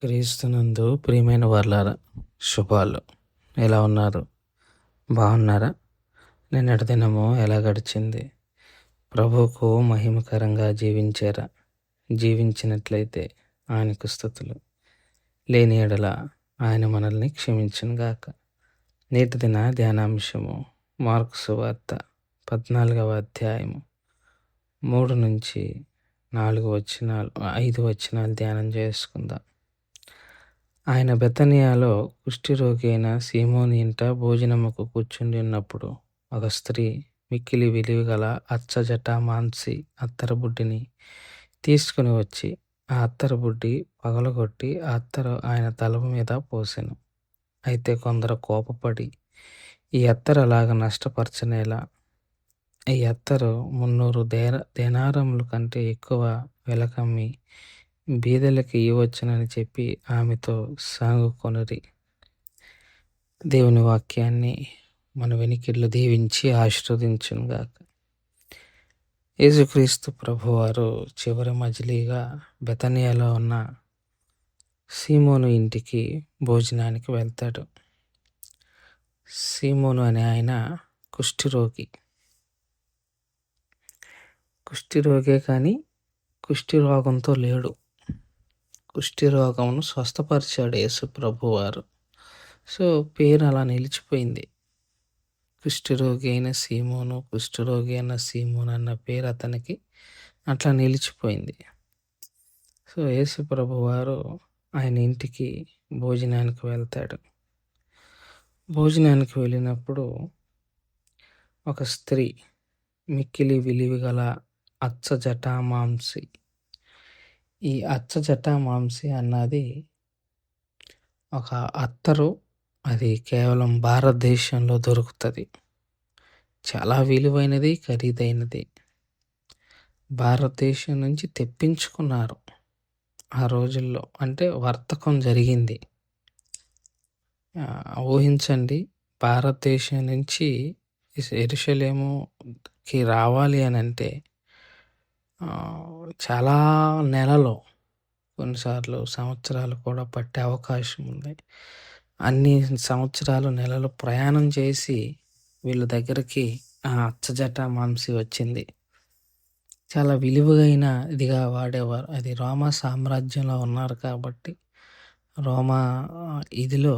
క్రీస్తునందు ప్రియమైన వారలారా, శుభాలు. ఎలా ఉన్నారు? బాగున్నారా? నిన్నటి దినము ఎలా గడిచింది? ప్రభువుకు మహిమకరంగా జీవించారా? జీవించినట్లయితే ఆయనకు స్తుతులు. లేని యెడల ఆయన మనల్ని క్షమించునుగాక. నేటి దిన ధ్యానాంశము మార్కు సువార్త 14వ అధ్యాయము 3 నుంచి 5 వచనాలు ధ్యానం చేసుకుందాం. ఆయన బెతనియాలో కుష్ఠరోగి అయిన సీమోను ఇంట భోజనముకు కూర్చుండి ఉన్నప్పుడు ఒక స్త్రీ మిక్కిలి విలువగల అచ్చజటామాంసి అత్తరబుడ్డిని తీసుకుని వచ్చి ఆ అత్తరబుడ్డి పగలగొట్టి ఆ అత్తరు ఆయన తల మీద పోసెను. అయితే కొందరు కోపపడి, ఈ అత్తరు అలాగ నష్టపరచనేలా? ఈ అత్తరు 300 దేనారముల కంటే ఎక్కువ వెలకమ్మి బీదలకి ఇవ్వచ్చునని చెప్పి ఆమెతో సాగుకొనిరి. దేవుని వాక్యాన్ని మన వెనికిడ్లు దీవించి ఆశీర్వదించునుగాక. యేసుక్రీస్తు ప్రభువారు చివరి మజిలీగా బెతనియాలో ఉన్న సీమోను ఇంటికి భోజనానికి వెళ్తాడు. సీమోను అనే ఆయన కుష్ఠిరోగే కానీ కుష్ఠిరోగంతో లేడు. కుష్ఠిరోగమును స్వస్థపరిచాడు యేసు ప్రభువారు. సో పేరు అలా నిలిచిపోయింది. కుష్ఠరోగి అయిన సీమోను అన్న పేరు అతనికి అట్లా నిలిచిపోయింది. సో యేసు ప్రభువారు ఆయన ఇంటికి భోజనానికి వెళ్తాడు. భోజనానికి వెళ్ళినప్పుడు ఒక స్త్రీ మిక్కిలి విలువగల అచ్చజటామాంసి. ఈ అచ్చజటామాంసి అన్నది ఒక అత్తరు. అది కేవలం భారతదేశంలో దొరుకుతుంది. చాలా విలువైనది, ఖరీదైనది. భారతదేశం నుంచి తెప్పించుకున్నారు ఆ రోజుల్లో. అంటే వర్తకం జరిగింది. ఊహించండి, భారతదేశం నుంచి యెరూషలేముకి రావాలి అని అంటే చాలా నెలలు, కొన్నిసార్లు సంవత్సరాలు కూడా పట్టే అవకాశం ఉంది. అన్ని సంవత్సరాలు, నెలలు ప్రయాణం చేసి వీళ్ళ దగ్గరికి ఆ అచ్చజటామాంసి వచ్చింది. చాలా విలువైన ఇదిగా వాడేవారు. అది రోమా సామ్రాజ్యంలో ఉన్నారు కాబట్టి రోమా ఇదిలో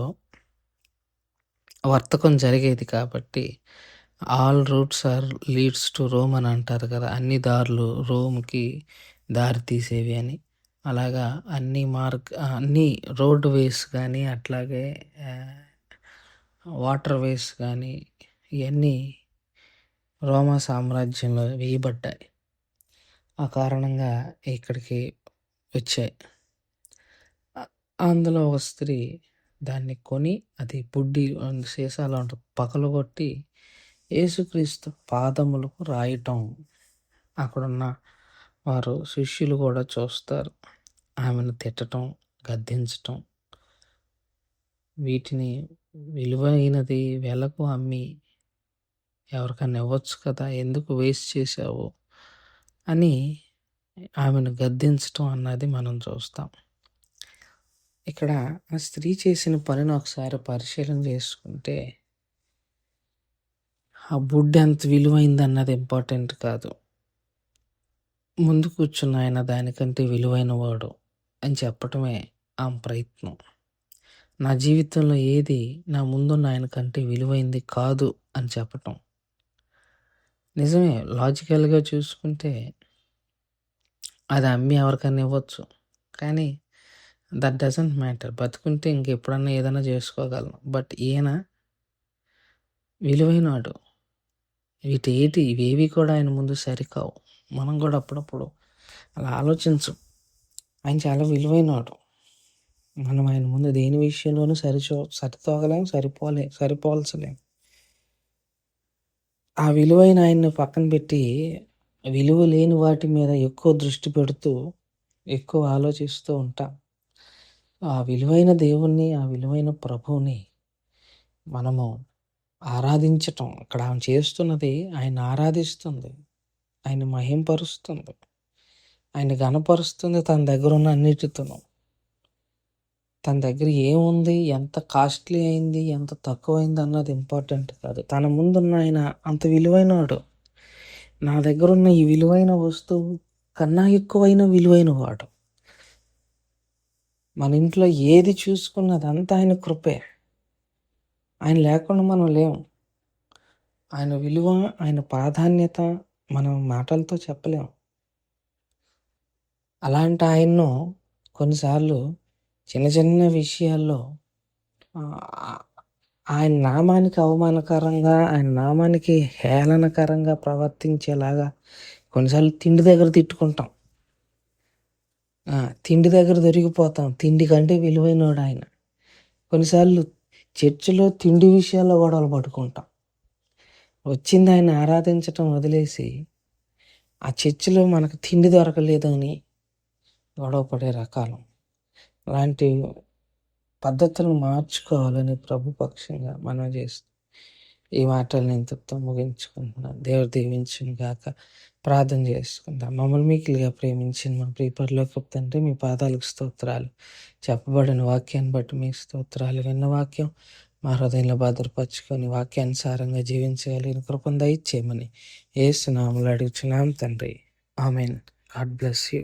వర్తకం జరిగేది కాబట్టి all routes are leads to Rome అని అంటారు కదా. అన్ని దారులు రోమ్కి దారి తీసేవి అని. అలాగా అన్ని రోడ్ వేస్ కానీ, అట్లాగే వాటర్ వేస్ కానీ ఇవన్నీ రోమా సామ్రాజ్యంలో వేయబడ్డాయి. ఆ కారణంగా ఇక్కడికి వచ్చాయి. అందులో ఒక స్త్రీ దాన్ని కొని, అది బుడ్డి సీసాలో పగలగొట్టి యేసుక్రీస్తు పాదములకు రాయటం అక్కడున్న వారు శిష్యులు కూడా చూస్తారు. ఆమెను తిట్టడం, గద్దించటం, వీటిని విలువైనది వెలకు అమ్మి ఎవరికన్నా ఇవ్వచ్చు కదా, ఎందుకు వేస్ట్ చేసావు అని ఆమెను గద్దించటం అన్నది మనం చూస్తాం. ఇక్కడ ఆ స్త్రీ చేసిన పనిని ఒకసారి పరిశీలన చేసుకుంటే, ఆ బుడ్డి ఎంత విలువైంది అన్నది ఇంపార్టెంట్ కాదు. ముందు కూర్చున్న ఆయన దానికంటే విలువైన వాడు అని చెప్పటమే ఆమె ప్రయత్నం. నా జీవితంలో ఏది నా ముందున్న ఆయన కంటే విలువైంది కాదు అని చెప్పటం. నిజమే, లాజికల్గా చూసుకుంటే అది అమ్మి ఎవరికన్నా ఇవ్వచ్చు. కానీ దట్ డజంట్ మ్యాటర్. బతుకుంటే ఇంకెప్పుడన్నా ఏదైనా చేసుకోగలను. బట్ ఈయన విలువైనవాడు. ఇవేవి కూడా ఆయన ముందు సరికావు. మనం కూడా అప్పుడప్పుడు అలా ఆలోచించు. ఆయన చాలా విలువైనవాడు. మనం ఆయన ముందు దేని విషయంలోనూ సరితూగలేం, సరిపోల్చలేం. ఆ విలువైన ఆయన్ని పక్కన పెట్టి విలువ లేని వాటి మీద ఎక్కువ దృష్టి పెడుతూ ఎక్కువ ఆలోచిస్తూ ఉంటాం. ఆ విలువైన దేవుణ్ణి, ఆ విలువైన ప్రభువుని మనము ఆరాధించటం. ఇక్కడ ఆమె చేస్తున్నది ఆయన ఆరాధిస్తుంది, ఆయన మహింపరుస్తుంది, ఆయన ఘనపరుస్తుంది తన దగ్గర ఉన్న అన్నిటితోనూ. తన దగ్గర ఏముంది, ఎంత కాస్ట్‌లీ అయింది, ఎంత తక్కువైంది అన్నది ఇంపార్టెంట్ కాదు. తన ముందున్న ఆయన అంత విలువైనవాడు. నా దగ్గరున్న ఈ విలువైన వస్తువు కన్నా ఎక్కువైన విలువైన వాడు. మన ఇంట్లో ఏది చూసుకున్నదంతా ఆయన కృపే. ఆయన లేకుండా మనం లేము. ఆయన విలువ, ఆయన ప్రాధాన్యత మనం మాటలతో చెప్పలేం. అలాంటి ఆయన్ను కొన్నిసార్లు చిన్న చిన్న విషయాల్లో ఆయన నామానికి అవమానకరంగా, ఆయన నామానికి హేళనకరంగా ప్రవర్తించేలాగా కొన్నిసార్లు తిండి దగ్గర తిట్టుకుంటాం. తిండి దగ్గర దొరికిపోతాం. తిండి కంటే విలువైనోడు ఆయన. కొన్నిసార్లు చర్చిలో తిండి విషయాల్లో గొడవలు పడుకుంటాం. వచ్చింది ఆయన ఆరాధించటం వదిలేసి ఆ చర్చిలో మనకు తిండి దొరకలేదని గొడవ పడే రకాలు. అలాంటి పద్ధతులను మార్చుకోవాలని ప్రభు పక్షంగా మనం చేస్తాం. ఈ మాటలను ఇంతటితో ముగించుకుంటున్నాను. దేవుడు దీవించును గాక. ప్రార్థన చేసుకుందాం. మమ్మల్ని మిక్కిలిగా ప్రేమించిన మా ప్రియ పరలోకపు తండ్రి, మీ పాదాలకు స్తోత్రాలు. చెప్పబడిన వాక్యాన్ని బట్టి మీకు స్తోత్రాలు. విన్న వాక్యం మా హృదయంలో భద్రపరుచుకొని వాక్యానుసారంగా జీవించగలిగిన కృపను దయచేయమని యేసు నామములో అడుగుచున్నాం తండ్రి. ఆమేన్. God bless you.